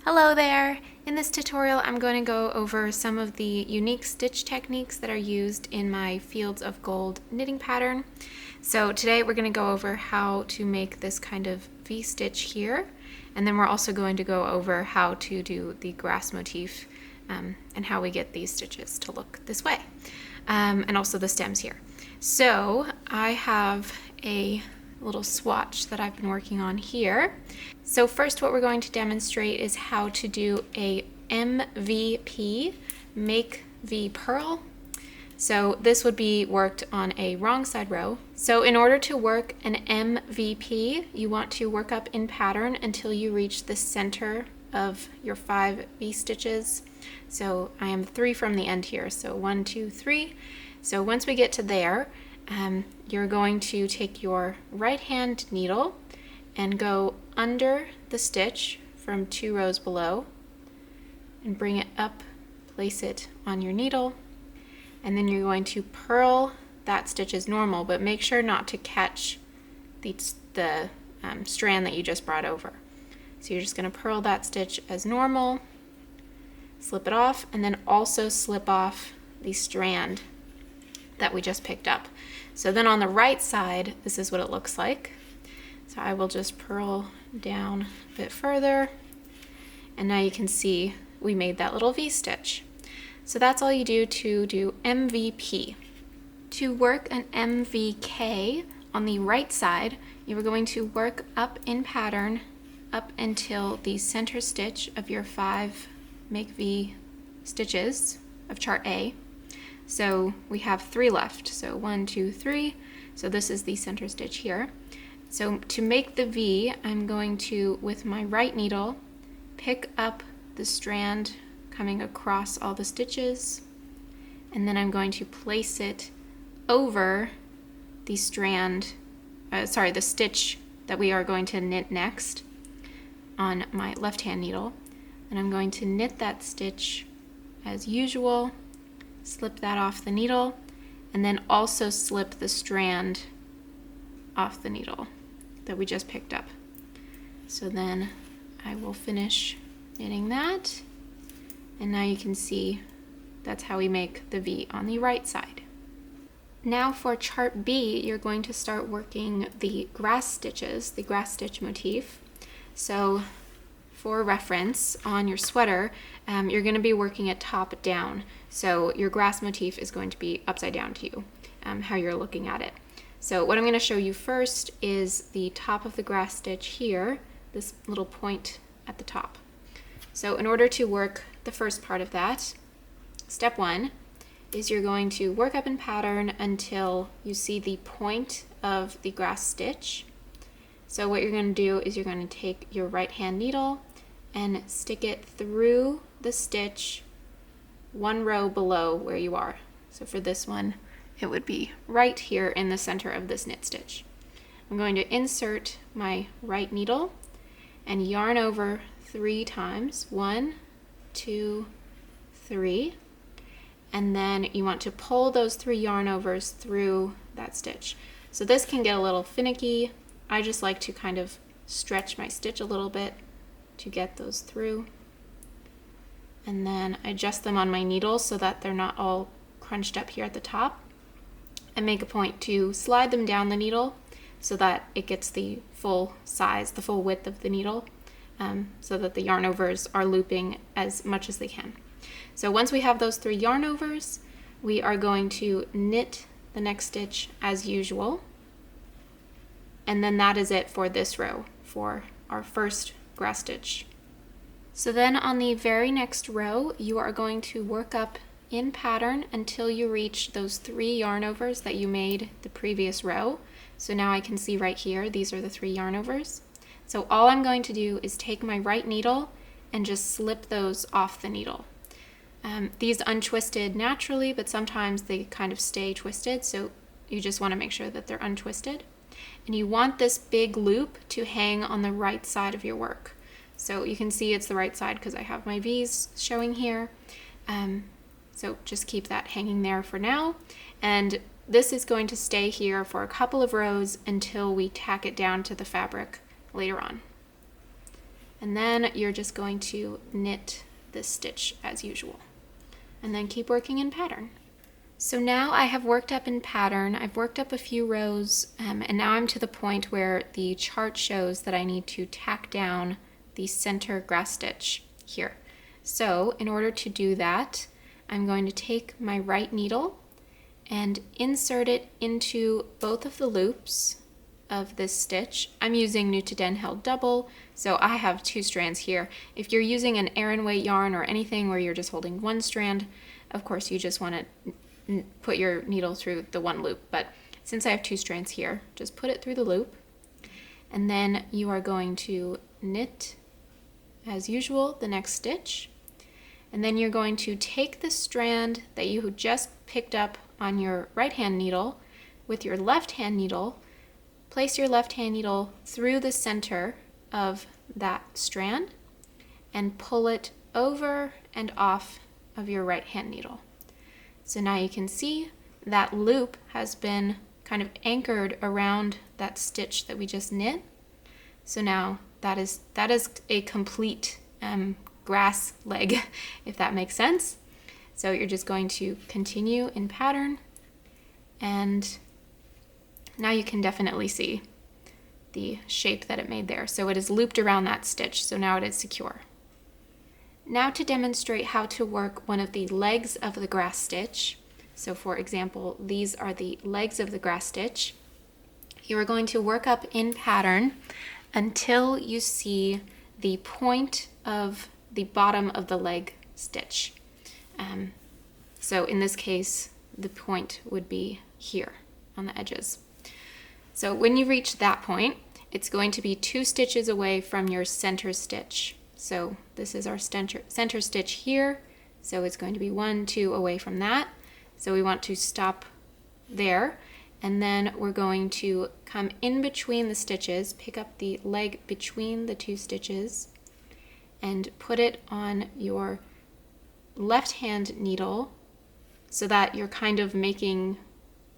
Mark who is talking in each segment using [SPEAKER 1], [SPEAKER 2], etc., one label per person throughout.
[SPEAKER 1] Hello there! In this tutorial I'm going to go over some of the unique stitch techniques that are used in my Fields of Gold knitting pattern. So today we're going to go over how to make this kind of V-stitch here, and then we're also going to go over how to do the grass motif and how we get these stitches to look this way, and also the stems here. So I have a little swatch that I've been working on here. So first what we're going to demonstrate is how to do a MVP, make V purl. So this would be worked on a wrong side row. So in order to work an MVP, you want to work up in pattern until you reach the center of your 5 V stitches. So I am 3 from the end here, so 1, 2, 3. So once we get to there, you're going to take your right hand needle and go under the stitch from 2 rows below and bring it up, place it on your needle, and then you're going to purl that stitch as normal, but make sure not to catch the strand that you just brought over. So you're just going to purl that stitch as normal, slip it off, and then also slip off the strand that we just picked up. So then on the right side, this is what it looks like. So I will just purl down a bit further, and now you can see we made that little V-stitch. So that's all you do to do MVP. To work an MVK on the right side, you are going to work up in pattern up until the center stitch of your 5 make V stitches of chart A. So we have 3 left, so 1, 2, 3. So this is the center stitch here. So to make the V, I'm going to, with my right needle, pick up the strand coming across all the stitches, and then I'm going to place it over the strand, the stitch that we are going to knit next on my left hand needle. And I'm going to knit that stitch as usual, slip that off the needle, and then also slip the strand off the needle that we just picked up. So then I will finish knitting that, and now you can see that's how we make the V on the right side. Now for chart B, you're going to start working the grass stitches, the grass stitch motif. So for reference, on your sweater, you're going to be working it top down. So your grass motif is going to be upside down to you, how you're looking at it. So what I'm going to show you first is the top of the grass stitch here, this little point at the top. So in order to work the first part of that, step 1 is you're going to work up in pattern until you see the point of the grass stitch. So what you're going to do is you're going to take your right hand needle and stick it through the stitch 1 row below where you are. So for this one, it would be right here in the center of this knit stitch. I'm going to insert my right needle and yarn over 3 times. 1, 2, 3. And then you want to pull those 3 yarn overs through that stitch. So this can get a little finicky. I just like to kind of stretch my stitch a little bit to get those through. And then I adjust them on my needle so that they're not all crunched up here at the top. And make a point to slide them down the needle so that it gets the full size, the full width of the needle, so that the yarn overs are looping as much as they can. So once we have those 3 yarn overs, we are going to knit the next stitch as usual. And then that is it for this row, for our first grass stitch. So then on the very next row, you are going to work up in pattern until you reach those 3 yarn overs that you made the previous row. So now I can see right here, these are the 3 yarn overs. So all I'm going to do is take my right needle and just slip those off the needle. These untwisted naturally, but sometimes they kind of stay twisted, so you just want to make sure that they're untwisted. And you want this big loop to hang on the right side of your work. So you can see it's the right side because I have my V's showing here. So just keep that hanging there for now. And this is going to stay here for a couple of rows until we tack it down to the fabric later on. And then you're just going to knit this stitch as usual. And then keep working in pattern. So now I have worked up in pattern, I've worked up a few rows, and now I'm to the point where the chart shows that I need to tack down the center grass stitch here. So in order to do that, I'm going to take my right needle and insert it into both of the loops of this stitch. I'm using Knit to Den held double, so I have 2 strands here. If you're using an Aran weight yarn or anything where you're just holding 1 strand, of course you just want to put your needle through the 1 loop, but since I have 2 strands here, just put it through the loop, and then you are going to knit as usual the next stitch, and then you're going to take the strand that you just picked up on your right hand needle with your left hand needle, place your left hand needle through the center of that strand and pull it over and off of your right hand needle. So now you can see that loop has been kind of anchored around that stitch that we just knit. So now that is a complete grass leg, if that makes sense. So you're just going to continue in pattern, and now you can definitely see the shape that it made there. So it is looped around that stitch, so now it is secure. Now to demonstrate how to work one of the legs of the grass stitch, so for example, these are the legs of the grass stitch, you are going to work up in pattern until you see the point of the bottom of the leg stitch. So in this case, the point would be here on the edges. So when you reach that point, it's going to be 2 stitches away from your center stitch. So this is our center stitch here, so it's going to be 1, 2 away from that. So we want to stop there, and then we're going to come in between the stitches, pick up the leg between the 2 stitches, and put it on your left hand needle so that you're kind of making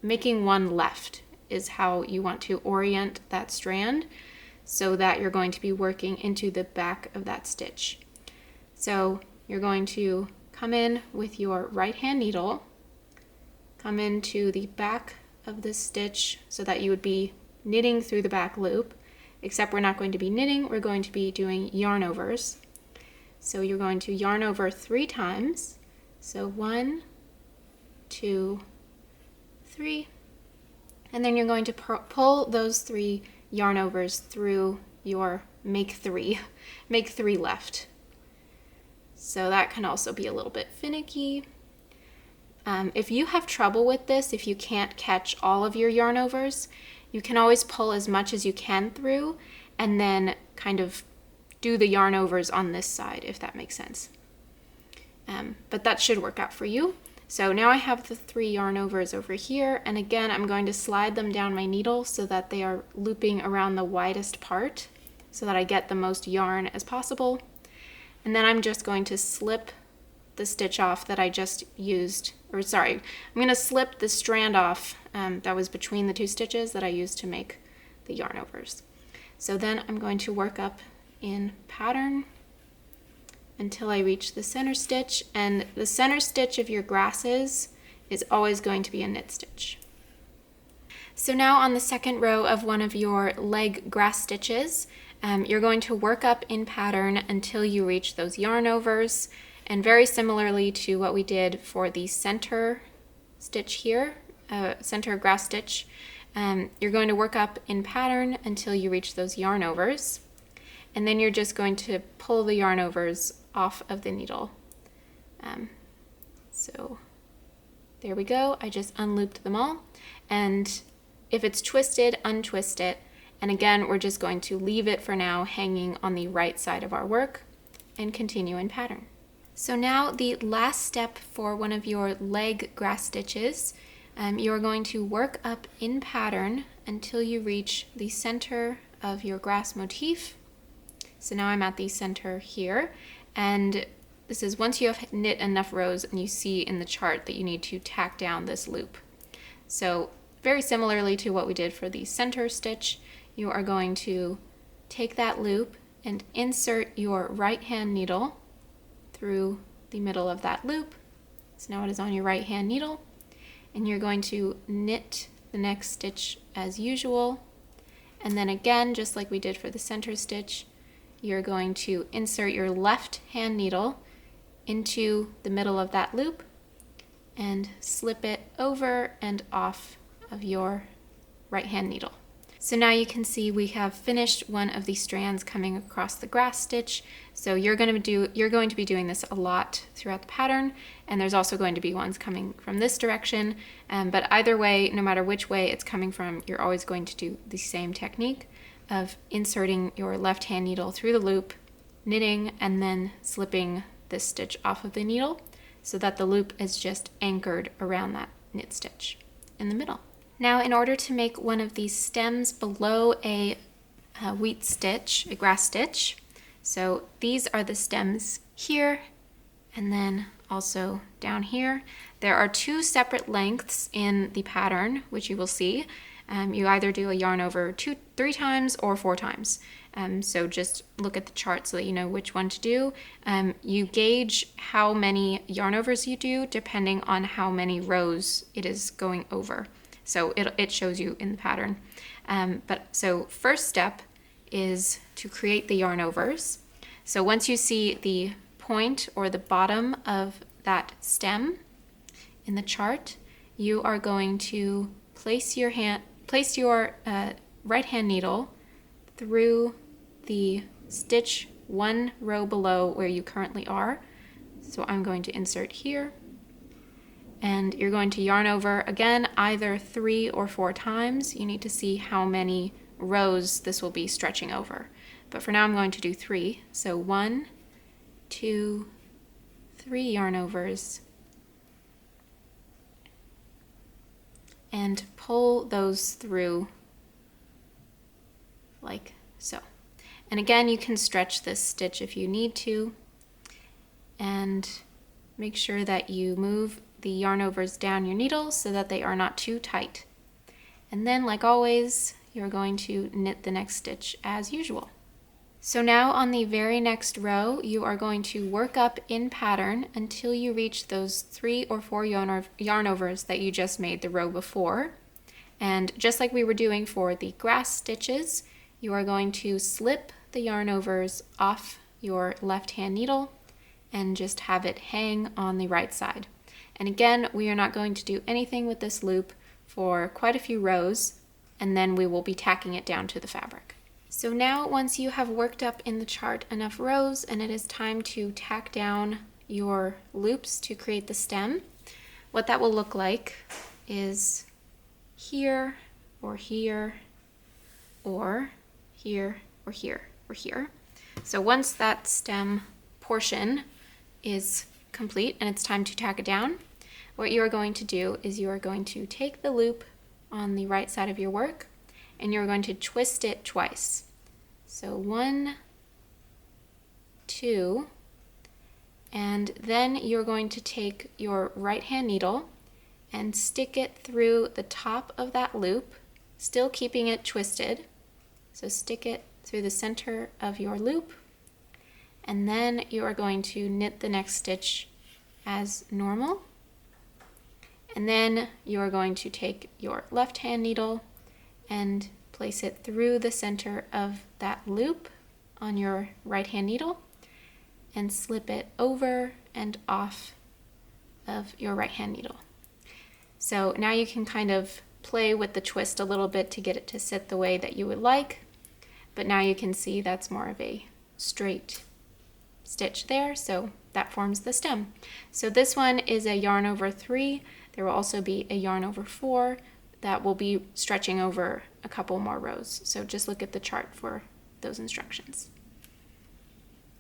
[SPEAKER 1] 1 left is how you want to orient that strand, so that you're going to be working into the back of that stitch. So you're going to come in with your right hand needle, come into the back of this stitch so that you would be knitting through the back loop, except we're not going to be knitting, we're going to be doing yarn overs. So you're going to yarn over 3 times. So 1, 2, 3, and then you're going to pull those 3 yarn overs through your make 3 left. So that can also be a little bit finicky. If you have trouble with this, if you can't catch all of your yarn overs, you can always pull as much as you can through and then kind of do the yarn overs on this side, if that makes sense. But that should work out for you. So now I have the 3 yarn overs over here, and again I'm going to slide them down my needle so that they are looping around the widest part so that I get the most yarn as possible. And then I'm just going to slip the stitch off that I just used, or sorry, I'm going to slip the strand off that was between the 2 stitches that I used to make the yarn overs. So then I'm going to work up in pattern until I reach the center stitch, and the center stitch of your grasses is always going to be a knit stitch. So now on the second row of one of your leg grass stitches, you're going to work up in pattern until you reach those yarn overs, and very similarly to what we did for the center stitch here, center grass stitch, you're going to work up in pattern until you reach those yarn overs, and then you're just going to pull the yarn overs off of the needle. So there we go, I just unlooped them all, and if it's twisted, untwist it, and again we're just going to leave it for now hanging on the right side of our work and continue in pattern. So now the last step for one of your leg grass stitches, you're going to work up in pattern until you reach the center of your grass motif. So now I'm at the center here, and this is once you have knit enough rows and you see in the chart that you need to tack down this loop. So very similarly to what we did for the center stitch, you are going to take that loop and insert your right hand needle through the middle of that loop. So now it is on your right hand needle, and you're going to knit the next stitch as usual. And then again, just like we did for the center stitch, you're going to insert your left hand needle into the middle of that loop and slip it over and off of your right hand needle. So now you can see we have finished one of the strands coming across the grass stitch. So you're going to be doing this a lot throughout the pattern, and there's also going to be ones coming from this direction. But either way, no matter which way it's coming from, you're always going to do the same technique of inserting your left hand needle through the loop, knitting, and then slipping this stitch off of the needle so that the loop is just anchored around that knit stitch in the middle. Now, in order to make one of these stems below a wheat stitch, a grass stitch, so these are the stems here, and then also down here. There are two separate lengths in the pattern, which you will see. You either do a yarn over 3 times or 4 times. So just look at the chart so that you know which one to do. You gauge how many yarn overs you do depending on how many rows it is going over. So it shows you in the pattern. So first step is to create the yarn overs. So once you see the point or the bottom of that stem in the chart, you are going to place your right hand needle through the stitch 1 row below where you currently are. So I'm going to insert here. And you're going to yarn over again either 3 or 4 times. You need to see how many rows this will be stretching over. But for now I'm going to do 3. So 1, 2, 3 yarn overs. And pull those through like so. And again, you can stretch this stitch if you need to. And make sure that you move the yarn overs down your needle so that they are not too tight. And then, like always, you're going to knit the next stitch as usual. So now on the very next row, you are going to work up in pattern until you reach those 3 or 4 yarn overs that you just made the row before. And just like we were doing for the grass stitches, you are going to slip the yarn overs off your left hand needle and just have it hang on the right side. And again, we are not going to do anything with this loop for quite a few rows, and then we will be tacking it down to the fabric. So now, once you have worked up in the chart enough rows and it is time to tack down your loops to create the stem, what that will look like is here, or here, or here, or here, or here. So once that stem portion is complete and it's time to tack it down, what you are going to do is you are going to take the loop on the right side of your work and you're going to twist it twice. So 1, 2, and then you're going to take your right hand needle and stick it through the top of that loop, still keeping it twisted. So stick it through the center of your loop, and then you are going to knit the next stitch as normal. And then you are going to take your left hand needle and place it through the center of that loop on your right hand needle and slip it over and off of your right hand needle. So now you can kind of play with the twist a little bit to get it to sit the way that you would like, but now you can see that's more of a straight stitch there, so that forms the stem. So this one is a yarn over 3. There will also be a yarn over 4 that will be stretching over a couple more rows. So just look at the chart for those instructions.